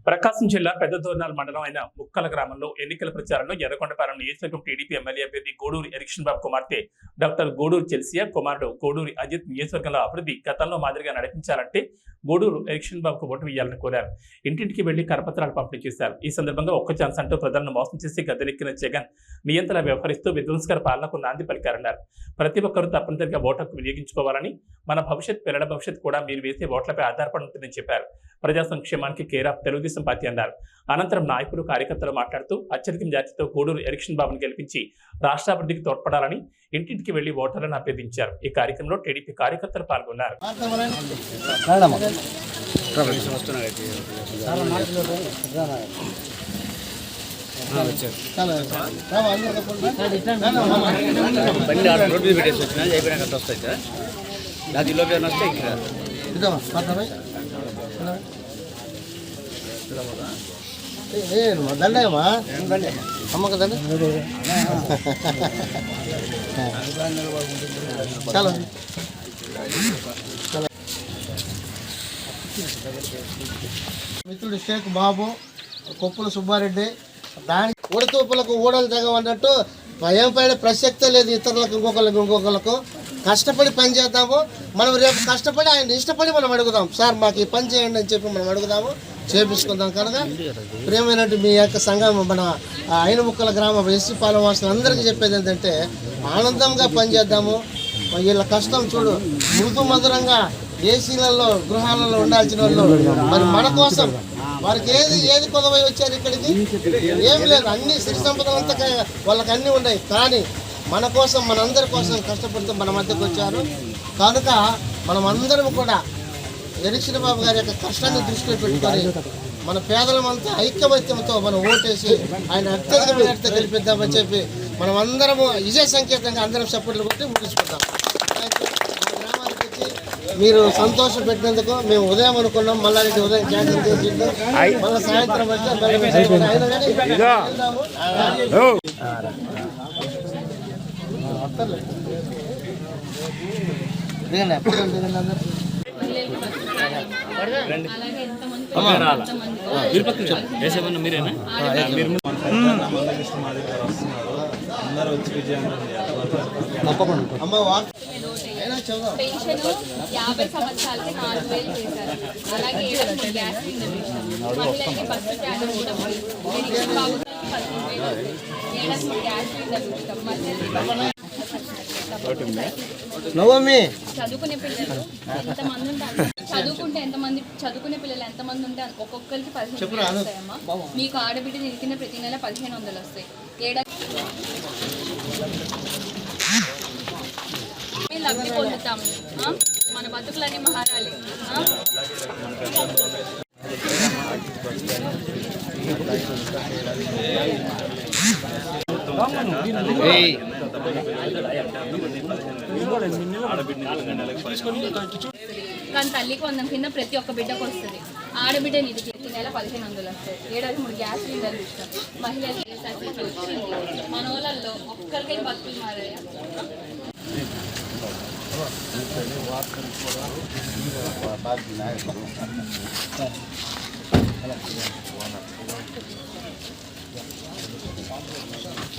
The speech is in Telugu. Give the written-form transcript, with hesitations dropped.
ప్రకాశం జిల్లా పెద్దదోర్నాల్ మండలం అయిన ముక్కల గ్రామంలో ఎన్నికల ప్రచారంలో ఎర్రగొండపాలెం నియోజకవర్గం టీడీపీ ఎమ్మెల్యే అభ్యర్థి గూడూరి ఎరిక్షన్ బాబు కుమార్తె డాక్టర్ గూడూరు చెల్సియా కుమారుడు గూడూరి అజిత్ నియోజకవర్గంలో అభివృద్ధి గతంలో మాదిరిగా నడిపించాలంటే గూడూరు ఎరిక్షన్ బాబుకు ఓటు వేయాలని కోరారు. ఇంటింటికి వెళ్లి కరపత్రాలు పంపిణీ చేశారు. ఈ సందర్భంగా ఒక్క ఛాన్స్ అంటూ ప్రజలను మోసం చేసి గద్దెనెక్కిన జగన్ నియంత్రణ వ్యవహరిస్తూ విధ్వంసకర పాలనకు నాంది పలికారన్నారు. ప్రతి ఒక్కరూ తప్పనిసరిగా ఓటుకు వినియోగించుకోవాలని, మన భవిష్యత్ పిల్లల భవిష్యత్ కూడా మీరు వేసే ఓట్లపై ఆధారపడి ఉంటుందని చెప్పారు. ప్రజా సంక్షేమానికి కేర్ ఆఫ్ తెలుగుదేశం పార్టీ అన్నారు. అనంతరం నాయకులు కార్యకర్తలు మాట్లాడుతూ అత్యధిక జాతితో గూడూరు ఎరిక్షన్ బాబును గెలిపించి రాష్ట్రాభివృద్ధికి తోడ్పడాలని ఇంటింటికి వెళ్లి ఓటర్లను అభ్యర్థించారు. ఈ కార్యక్రమంలో టీడీపీ కార్యకర్తలు పాల్గొన్నారు. దండమ్మా అమ్మ కదండి చాలా మిత్రుడు షేక్ బాబు కొప్పుల సుబ్బారెడ్డి దాని ఉడతూపులకు ఊడలు తెగమన్నట్టు భయం పడే ప్రసక్తే లేదు. ఇతరులకు ఇంకొకరికి కష్టపడి పని చేద్దాము. మనం రేపు కష్టపడి ఆయన ఇష్టపడి మనం అడుగుదాం, సార్ మాకు ఈ పని చేయండి అని చెప్పి మనం అడుగుదాము, చేపించుకుందాం. కనుక ప్రియమైనట్టు మీ యొక్క సంఘం మన అయిన ముక్కల గ్రామ ఎస్సీ పాలెం వాసులు అందరికీ చెప్పేది ఏంటంటే ఆనందంగా పనిచేద్దాము. వీళ్ళ కష్టం చూడు, మృదు మధురంగా ఏసీలలో గృహాలలో ఉండాల్సిన వాళ్ళు మరి మన కోసం వారికి ఏది కొదవై వచ్చారు ఇక్కడికి ఏమి లేదు, అన్ని సిరి సంపదలంతా వాళ్ళకి అన్నీ ఉన్నాయి. కానీ మన కోసం మనందరి కోసం కష్టపడుతూ మన మధ్యకు వచ్చారు. కనుక మనం అందరం కూడా ఎరిక్షన్ బాబు గారి యొక్క కష్టాన్ని దృష్టిలో పెట్టుకొని మన పేదలమంతా ఐక్యమత్యంతో మనం ఓటేసి ఆయన అత్యధిక గెలిపిద్దామని చెప్పి మనం అందరము ఇదే సంకేతంగా అందరం సపోర్ట్లు కొట్టి ముగించుకుంటాం. గ్రామానికి వచ్చి మీరు సంతోషం పెట్టినందుకు మేము ఉదయం అనుకున్నాం, మళ్ళీ ఉదయం క్యాన్సిల్ చేసిండు, మళ్ళీ సాయంత్రం అందరూ వచ్చి విజయవంతం పెన్షన్ 50 సంవత్సరాలకి 4000 చేశారు. అలాగే గ్యాస్ మహిళలకి బస్సు ఛార్జెస్ కూడా ఎరిక్షన్ బాబు 15,000 ఏడాది గ్యాస్ చదువుకునే పిల్లలు ఎంతమంది ఉంటారు, చదువుకునే పిల్లలు ఎంతమంది ఉంటే ఒక్కొక్కరికి 15,000 వస్తాయమ్మా. మీకు ఆడబిడ్డ నిలికిన ప్రతి నెల 1,500 వస్తాయి. ఏడాది లబ్ధి పొందుతాం. మన బతుకులన్నీ మహారాలి. కానీ తల్లికి 100 కింద ప్రతి ఒక్క బిడ్డకు వస్తుంది. ఆడబిడ్డ నిధికి ప్రతి నెల 1,500 వస్తాయి. ఏడాది 3 గ్యాస్ సిలిండర్లు ఇస్తాం. మహిళలు వచ్చింది. మన వాళ్ళల్లో ఒక్కరికైనా బతుకులు మారాయా?